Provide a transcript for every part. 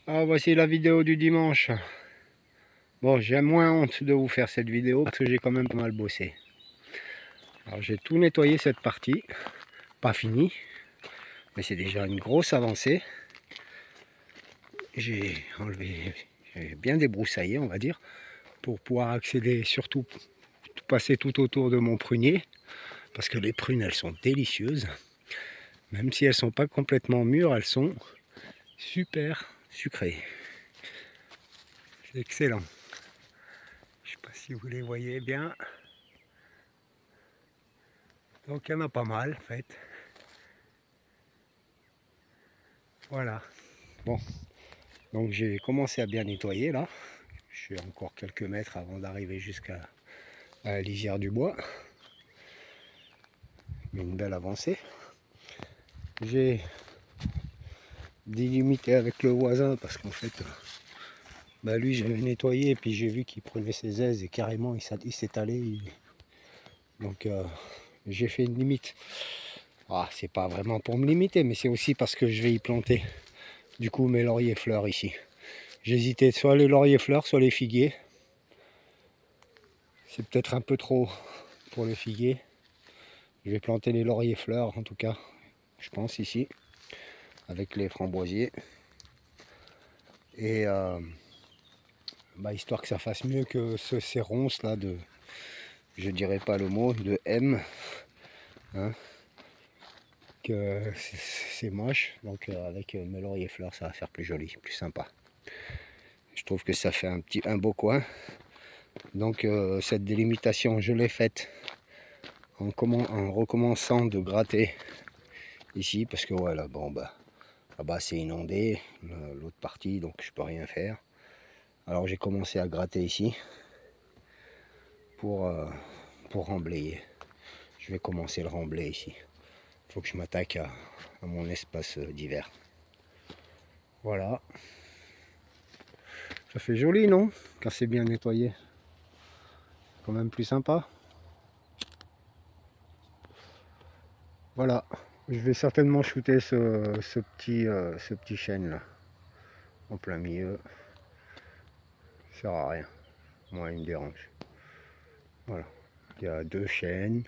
Ah, voici la vidéo du dimanche. Bon, j'ai moins honte de vous faire cette vidéo parce que j'ai quand même pas mal bossé. Alors j'ai tout nettoyé cette partie, pas fini, mais c'est déjà une grosse avancée. J'ai enlevé, j'ai bien débroussaillé on va dire, pour pouvoir accéder, surtout passer tout autour de mon prunier, parce que les prunes elles sont délicieuses. Même si elles sont pas complètement mûres, elles sont super sucrées. C'est excellent. Je sais pas si vous les voyez bien. Donc il y en a pas mal en fait. Voilà. Bon, donc j'ai commencé à bien nettoyer là. Je suis encore quelques mètres avant d'arriver jusqu'à la lisière du bois. Mais une belle avancée. J'ai délimité avec le voisin parce qu'en fait, lui j'avais nettoyé et puis j'ai vu qu'il prenait ses aises et carrément il s'étalait. Donc j'ai fait une limite. Ah, c'est pas vraiment pour me limiter, mais c'est aussi parce que je vais y planter du coup mes lauriers fleurs ici. J'hésitais soit les lauriers fleurs, soit les figuiers. C'est peut-être un peu trop pour le figuier. Je vais planter les lauriers fleurs en tout cas, je pense ici, avec les framboisiers. Et histoire que ça fasse mieux que ces ronces là de, je dirais pas le mot, de M. Hein, que c'est moche. Donc avec mes lauriers fleurs ça va faire plus joli, plus sympa. Je trouve que ça fait un beau coin. Donc cette délimitation je l'ai faite en recommençant de gratter ici parce que voilà, bon là-bas c'est inondé, l'autre partie, donc je peux rien faire. Alors j'ai commencé à gratter ici pour remblayer. Je vais commencer le remblai ici. Il faut que je m'attaque à mon espace d'hiver. Voilà. Ça fait joli, non? Quand c'est bien nettoyé. Quand même plus sympa. Voilà. Je vais certainement shooter ce petit chêne là. En plein milieu. Ça sert à rien. Moi, il me dérange. Voilà. Il y a deux chênes.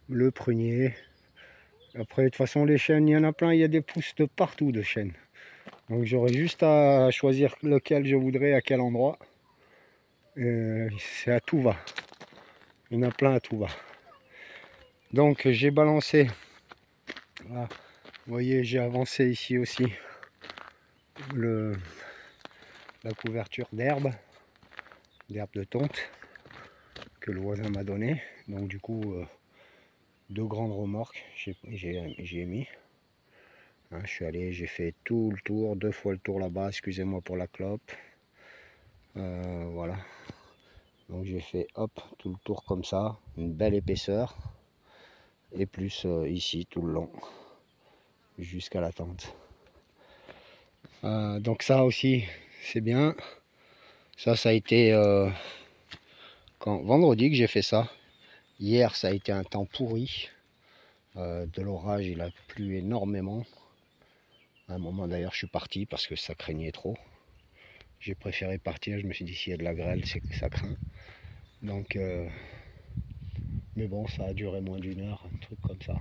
Le prunier. Après, de toute façon, les chênes, il y en a plein. Il y a des pousses de partout de chênes. Donc, j'aurai juste à choisir lequel je voudrais, à quel endroit. C'est à tout va. Il y en a plein à tout va. Donc, j'ai balancé. Voilà. Vous voyez, j'ai avancé ici aussi la couverture d'herbe de tonte que le voisin m'a donné. Donc, du coup, deux grandes remorques, j'ai mis. Hein, je suis allé, j'ai fait tout le tour, deux fois le tour là-bas, excusez-moi pour la clope. Voilà. Donc j'ai fait hop, tout le tour comme ça, une belle épaisseur. Et plus ici, tout le long, jusqu'à la tente. Donc ça aussi, c'est bien. Ça a été vendredi que j'ai fait ça. Hier, ça a été un temps pourri. De l'orage, il a plu énormément. À un moment d'ailleurs, je suis parti parce que ça craignait trop. J'ai préféré partir, je me suis dit s'il y a de la grêle, c'est que ça craint. Donc, mais bon, ça a duré moins d'une heure, un truc comme ça.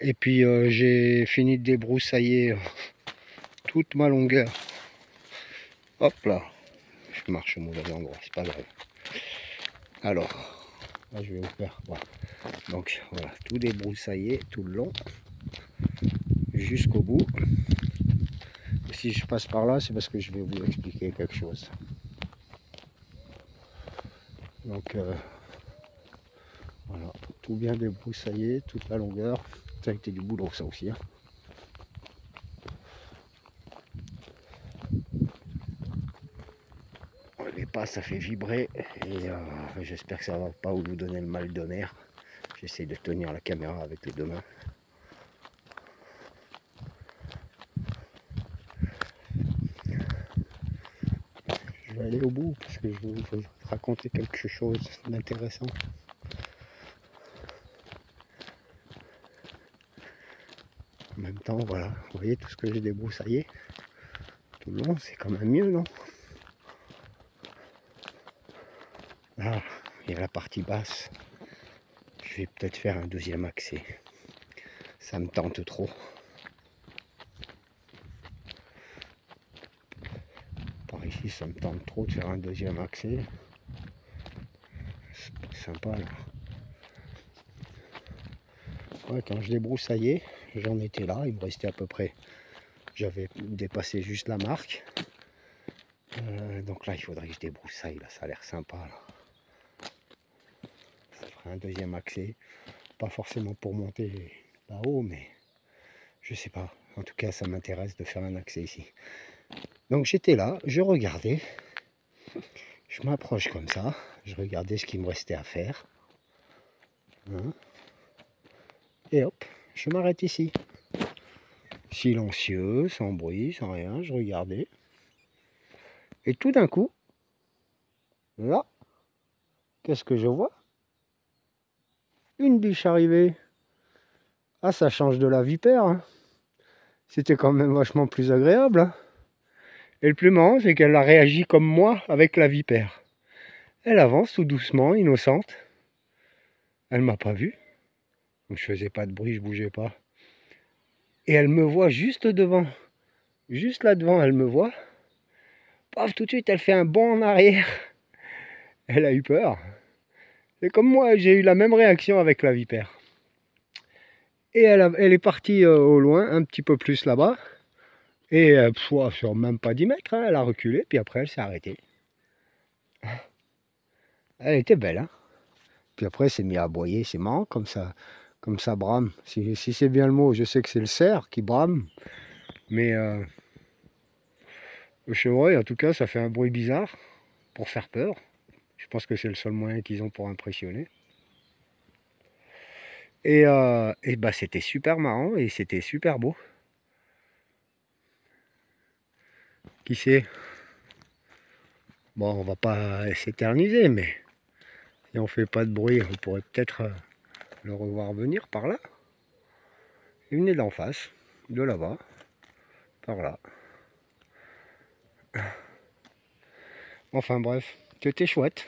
Et puis j'ai fini de débroussailler toute ma longueur. Hop là, je marche au mauvais endroit, c'est pas grave. Alors, là je vais vous faire, voilà. Donc voilà, tout débroussaillé tout le long, jusqu'au bout. Et si je passe par là, c'est parce que je vais vous expliquer quelque chose. Donc voilà, tout bien débroussaillé, toute la longueur. Ça a été du boulot ça aussi. Hein. Les pas, ça fait vibrer et j'espère que ça va pas vous donner le mal de mer. J'essaie de tenir la caméra avec les deux mains. Je vais aller au bout parce que je vais vous raconter quelque chose d'intéressant. En même temps, voilà, vous voyez tout ce que j'ai débroussaillé. tout le long, c'est quand même mieux, non? Là, il y a la partie basse. Je vais peut-être faire un deuxième accès. Ça me tente trop. Par ici, ça me tente trop de faire un deuxième accès. C'est sympa là. Ouais, quand je débroussaillais, j'en étais là. Il me restait à peu près. J'avais dépassé juste la marque. Donc là, il faudrait que je débroussaille. Là, ça a l'air sympa. Là. Ça ferait un deuxième accès. Pas forcément pour monter là-haut, mais je sais pas. En tout cas, ça m'intéresse de faire un accès ici. Donc j'étais là, je regardais. Je m'approche comme ça. Je regardais ce qu'il me restait à faire. Hein. Et hop, je m'arrête ici. Silencieux, sans bruit, sans rien. Je regardais. Et tout d'un coup, là, qu'est-ce que je vois? Une biche arrivée. Ah, ça change de la vipère. Hein. C'était quand même vachement plus agréable. Hein. Et le plus marrant, c'est qu'elle a réagi comme moi avec la vipère. Elle avance tout doucement, innocente. Elle m'a pas vu. Je faisais pas de bruit, je bougeais pas. Et elle me voit juste devant. Juste là devant, elle me voit. Paf, tout de suite, elle fait un bond en arrière. Elle a eu peur. C'est comme moi, j'ai eu la même réaction avec la vipère. Et elle est partie au loin, un petit peu plus là-bas. Et sur même pas 10 mètres, hein, elle a reculé, puis après elle s'est arrêtée. Elle était belle, hein. Puis après elle s'est mise à aboyer, c'est marrant comme ça brame. Si c'est bien le mot, je sais que c'est le cerf qui brame. Mais le chevreuil, en tout cas, ça fait un bruit bizarre pour faire peur. Je pense que c'est le seul moyen qu'ils ont pour impressionner. Et bah, c'était super marrant et c'était super beau. Qui sait? Bon, on va pas s'éterniser, mais si on fait pas de bruit, on pourrait peut-être le revoir venir par là. Il venait d'en face, de là-bas, par là. Enfin bref, c'était chouette.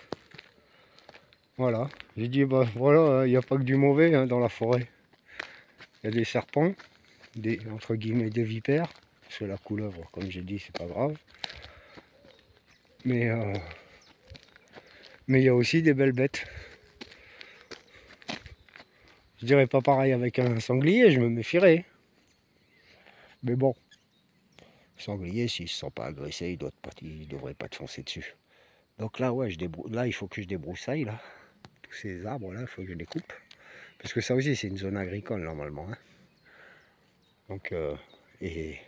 Voilà, j'ai dit, bah voilà, il n'y a pas que du mauvais hein, dans la forêt. Il y a des serpents, entre guillemets des vipères, parce que la couleuvre, comme j'ai dit, c'est pas grave. Mais il y a aussi des belles bêtes. Je dirais pas pareil avec un sanglier, je me méfierais. Mais bon, le sanglier, s'il ne se sent pas agressé, il devrait pas te foncer dessus. Donc là, ouais, là, il faut que je débroussaille, là. Tous ces arbres-là, il faut que je les coupe. Parce que ça aussi, c'est une zone agricole, normalement. Hein. Donc, et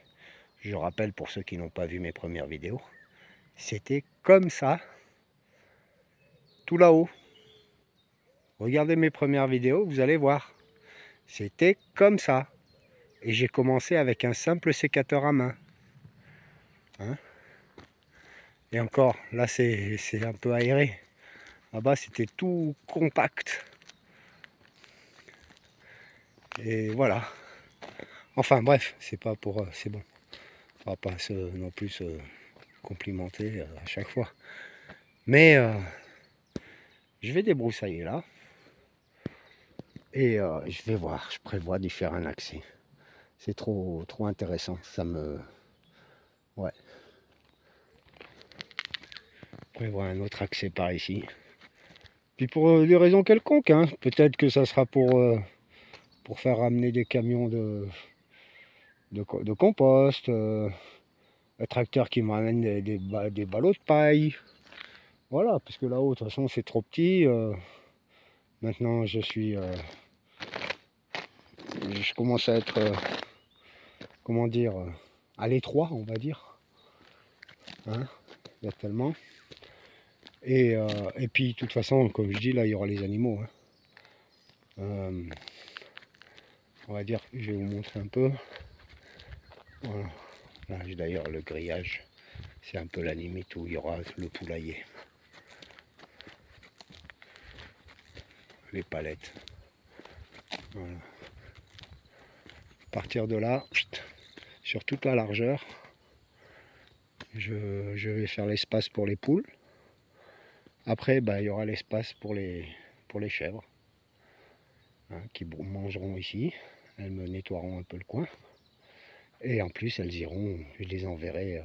je rappelle, pour ceux qui n'ont pas vu mes premières vidéos, c'était comme ça, tout là-haut. Regardez mes premières vidéos, vous allez voir. C'était comme ça. Et j'ai commencé avec un simple sécateur à main. Hein? Et encore, là, c'est un peu aéré. Là-bas, c'était tout compact. Et voilà. Enfin, bref, c'est pas pour... c'est bon. On va pas non plus se complimenter à chaque fois. Mais je vais débroussailler là. Et je vais voir. Je prévois d'y faire un accès. C'est trop intéressant. Ça me... Ouais. Je prévois un autre accès par ici. Puis pour des raisons quelconques, hein. Peut-être que ça sera pour faire ramener des camions de compost, un tracteur qui me ramène des ballots de paille. Voilà, parce que là-haut, de toute façon, c'est trop petit. Maintenant, je commence à être, comment dire, à l'étroit, on va dire. Hein, il y a tellement. Et puis, de toute façon, comme je dis, là, il y aura les animaux. Hein. On va dire, je vais vous montrer un peu. Voilà. Là, j'ai d'ailleurs le grillage. C'est un peu la limite où il y aura le poulailler. Les palettes. Voilà. À partir de là, sur toute la largeur, Je vais faire l'espace pour les poules. Après, il y aura l'espace pour les chèvres, hein, qui mangeront ici. Elles me nettoieront un peu le coin. Et en plus, elles iront, je les enverrai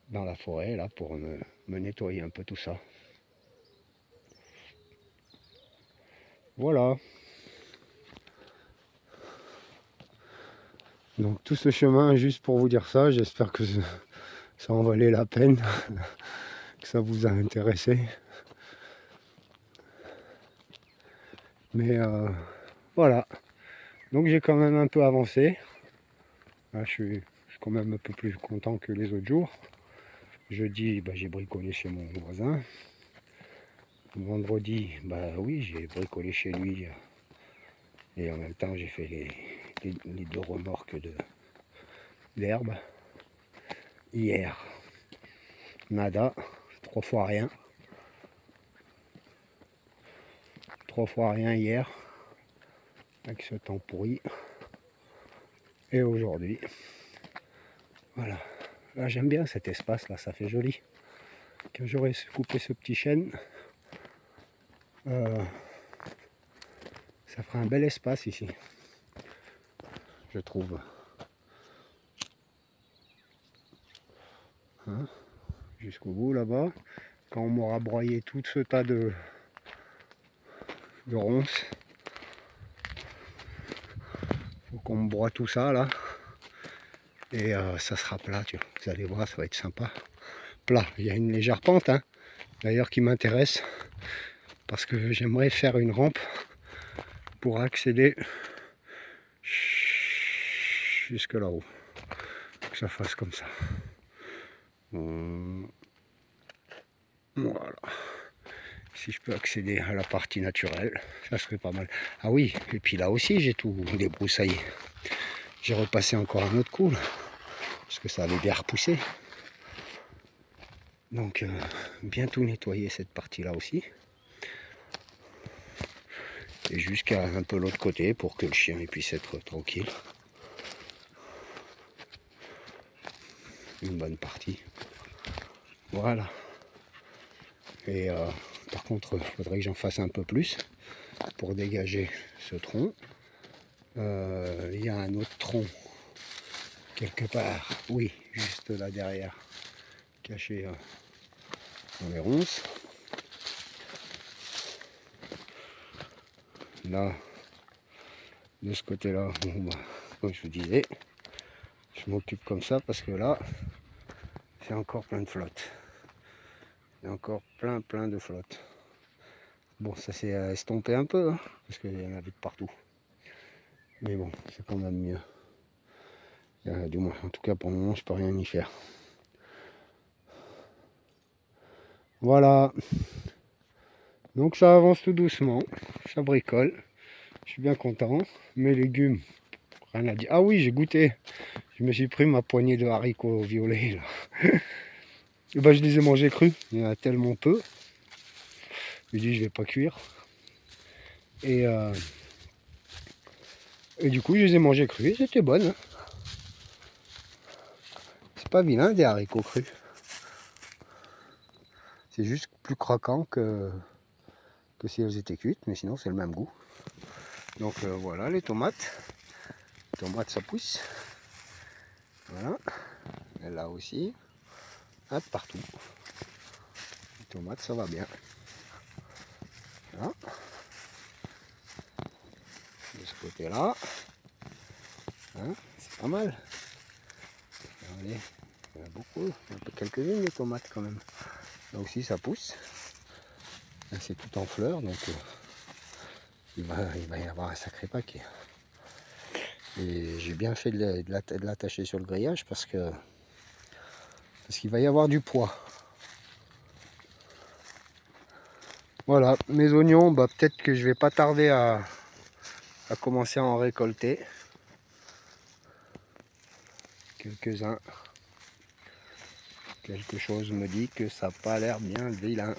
dans la forêt là pour me nettoyer un peu tout ça. Voilà. Donc tout ce chemin juste pour vous dire ça, j'espère que ça en valait la peine, que ça vous a intéressé. Mais voilà. Donc j'ai quand même un peu avancé. Là, je suis quand même un peu plus content que les autres jours. Jeudi, j'ai bricolé chez mon voisin. Vendredi, oui, j'ai bricolé chez lui. Et en même temps, j'ai fait les 2 remorques d'herbe. Hier, nada, 3 fois rien. 3 fois rien hier, avec ce temps pourri. Et aujourd'hui, voilà. Là, j'aime bien cet espace là, ça fait joli. Quand j'aurais coupé ce petit chêne, ça ferait un bel espace ici, je trouve. Hein, jusqu'au bout là-bas, quand on m'aura broyé tout ce tas de ronces, faut qu'on me broie tout ça là, et ça sera plat, tu vois. Vous allez voir, ça va être sympa. Plat, il y a une légère pente, hein, d'ailleurs qui m'intéresse, parce que j'aimerais faire une rampe pour accéder jusque là-haut, que ça fasse comme ça. Voilà. Si je peux accéder à la partie naturelle, ça serait pas mal. Ah oui, et puis là aussi j'ai tout débroussaillé. J'ai repassé encore un autre coup, là, parce que ça avait bien repoussé. Donc bien tout nettoyer cette partie-là aussi. Et jusqu'à un peu l'autre côté pour que le chien puisse être tranquille. Une bonne partie. Voilà. Et par contre, il faudrait que j'en fasse un peu plus pour dégager ce tronc. Il y a un autre tronc quelque part, oui, juste là derrière, caché dans les ronces. Là, de ce côté-là, comme je vous disais, je m'occupe comme ça parce que là, c'est encore plein de flotte. Il y a encore plein de flotte. Bon, ça s'est estompé un peu, hein, parce qu'il y en avait de partout. Mais bon, c'est quand même mieux. Du moins, en tout cas pour le moment, je peux rien y faire. Voilà. Donc ça avance tout doucement, ça bricole. Je suis bien content. Mes légumes, rien à dire. Ah oui, j'ai goûté. Je me suis pris ma poignée de haricots violets là. Et je les ai mangés crus. Il y en a tellement peu. Je me dis je vais pas cuire. Et du coup je les ai mangés crus. C'était bonnes. Hein. C'est pas vilain des haricots crus. C'est juste plus croquant que si elles étaient cuites. Mais sinon c'est le même goût. Donc voilà les tomates. Les tomates ça pousse. Voilà. Et là aussi. Hop, partout. Les tomates ça va bien. Voilà. De ce côté là, hein, c'est pas mal. Regardez, il y en a beaucoup, quelques-unes de tomates quand même. Là aussi ça pousse. C'est tout en fleurs, donc il va y avoir un sacré paquet. Et j'ai bien fait de l'attacher sur le grillage parce qu'il va y avoir du poids. Voilà, mes oignons, peut-être que je vais pas tarder à commencer à en récolter. Quelques-uns. Quelque chose me dit que ça n'a pas l'air bien vilain.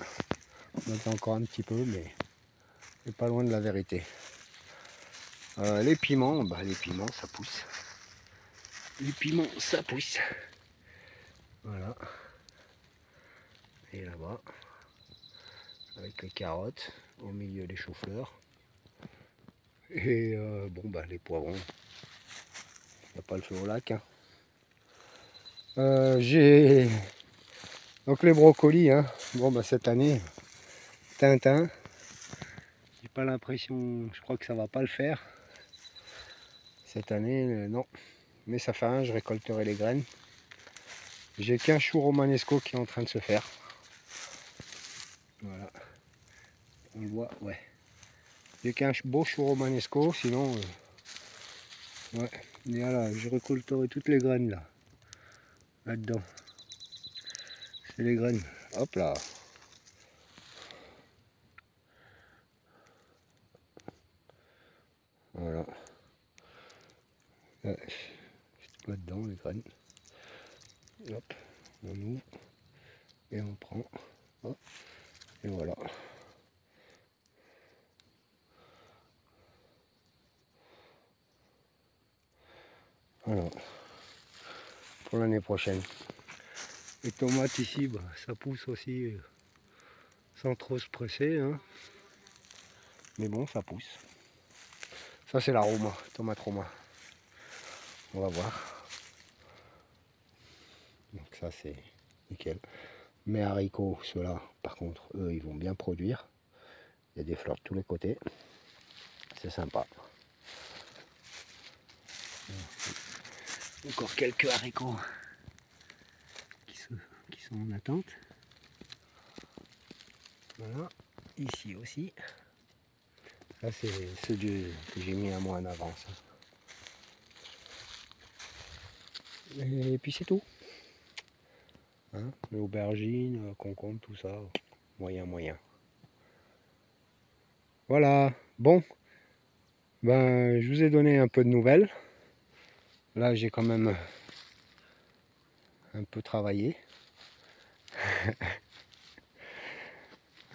On attend encore un petit peu, mais c'est pas loin de la vérité. Les piments, les piments ça pousse. Les piments ça pousse. Voilà. Et là-bas, avec les carottes, au milieu des choux-fleurs. Et bon, bah les poivrons. Il n'y a pas le feu au lac. Hein. J'ai donc les brocolis. Hein. Bon, bah cette année, Tintin. J'ai pas l'impression, je crois que ça va pas le faire. Cette année, non. Mais ça fait rien, je récolterai les graines. J'ai qu'un chou romanesco qui est en train de se faire. Voilà. On le voit, ouais. J'ai qu'un beau chou romanesco, sinon... ouais. Et voilà, je récolterai toutes les graines là. Là-dedans. C'est les graines. Hop là. Voilà. Ouais. C'est là-dedans les graines. Hop. On ouvre. Et on prend. Hop. Et voilà. Voilà. Pour l'année prochaine. Les tomates ici, bah, ça pousse aussi sans trop se presser. Hein. Mais bon, ça pousse. Ça c'est la Roma, tomate Roma. On va voir. Donc ça c'est nickel. Mes haricots, ceux-là, par contre, eux, ils vont bien produire. Il y a des fleurs de tous les côtés. C'est sympa. Encore quelques haricots qui sont en attente. Voilà. Ici aussi. Là, c'est ceux que j'ai mis un mois en avance. Et puis c'est tout. Hein, l'aubergine, concombre, tout ça, moyen. Voilà, bon, ben je vous ai donné un peu de nouvelles. Là j'ai quand même un peu travaillé.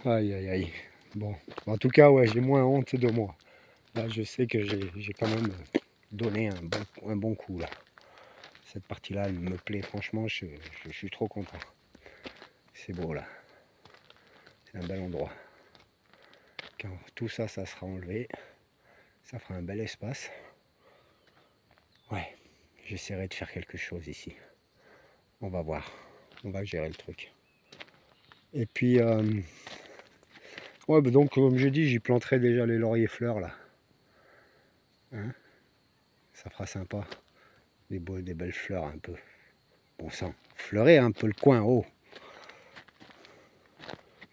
Aïe aïe aïe. Bon, en tout cas ouais, j'ai moins honte de moi. Là je sais que j'ai quand même donné un bon coup là. Cette partie-là, elle me plaît franchement, je suis trop content. C'est beau là. C'est un bel endroit. Quand tout ça, ça sera enlevé, ça fera un bel espace. Ouais, j'essaierai de faire quelque chose ici. On va voir. On va gérer le truc. Et puis, ouais, bah donc comme je dis, j'y planterai déjà les lauriers fleurs là. Hein, ça fera sympa. Des belles fleurs un peu. Bon sang, fleurir un peu le coin haut.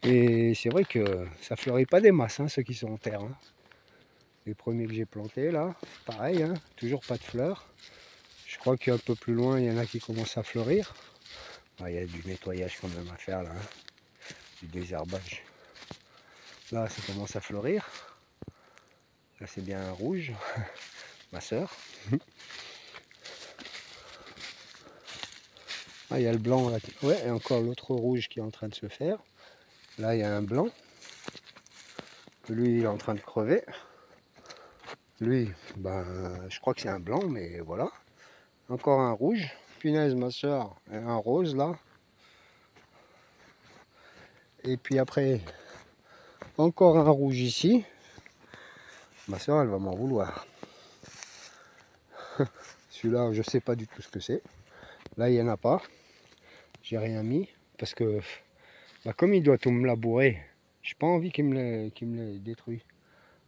Et c'est vrai que ça fleurit pas des masses, hein, ceux qui sont en terre. Hein. Les premiers que j'ai plantés là, pareil, hein, toujours pas de fleurs. Je crois qu'un peu plus loin, il y en a qui commencent à fleurir. Ah, il y a du nettoyage quand même à faire là, hein, du désherbage. Là, ça commence à fleurir. Là, c'est bien rouge, ma soeur. Ah, il y a le blanc là. Ouais, et encore l'autre rouge qui est en train de se faire. Là, il y a un blanc. Lui, il est en train de crever. Lui, ben, je crois que c'est un blanc, mais voilà. Encore un rouge. Punaise, ma soeur, un rose là. Et puis après, encore un rouge ici. Ma soeur, elle va m'en vouloir. Celui-là, je sais pas du tout ce que c'est. Là, il n'y en a pas. J'ai rien mis. Parce que, bah, comme il doit tout me labourer, j'ai pas envie qu'il me le détruise.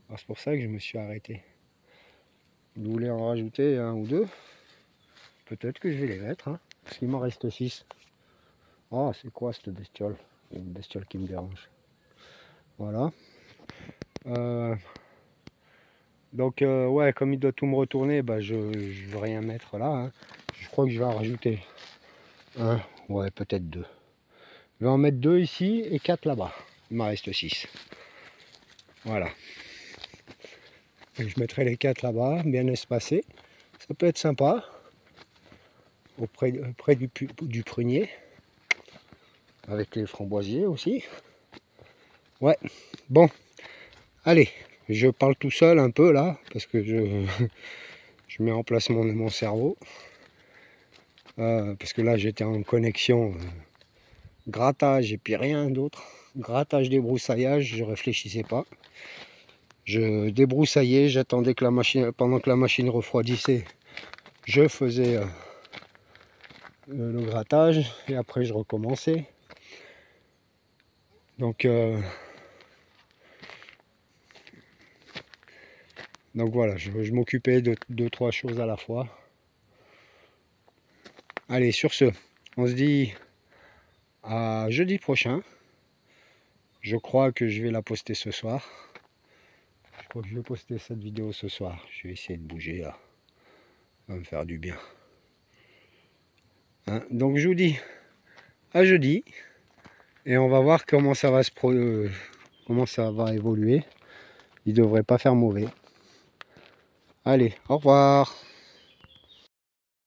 C'est pour ça que je me suis arrêté. Vous voulez en rajouter un ou deux? Peut-être que je vais les mettre. Hein, parce qu'il m'en reste 6. Oh, c'est quoi cette bestiole? Une bestiole qui me dérange. Voilà. Donc, ouais, comme il doit tout me retourner, bah, je ne veux rien mettre là. Hein. Je crois que je vais en rajouter un, ouais, peut-être 2. Je vais en mettre 2 ici et 4 là-bas. Il m'en reste 6. Voilà. Et je mettrai les 4 là-bas, bien espacés. Ça peut être sympa. Près du prunier. Avec les framboisiers aussi. Ouais. Bon. Allez. Je parle tout seul un peu là. Parce que je mets en place mon cerveau. parce que là j'étais en connexion grattage et puis rien d'autre. Grattage, débroussaillage, je réfléchissais pas. Je débroussaillais, j'attendais que la machine, pendant que la machine refroidissait, je faisais le grattage et après je recommençais. Donc voilà, je m'occupais de 2-3 choses à la fois. Allez, sur ce, on se dit à jeudi prochain. Je crois que je vais la poster ce soir. Je crois que je vais poster cette vidéo ce soir. Je vais essayer de bouger là. Ça va me faire du bien. Hein, donc je vous dis à jeudi. Et on va voir comment ça va comment ça va évoluer. Il devrait pas faire mauvais. Allez, au revoir.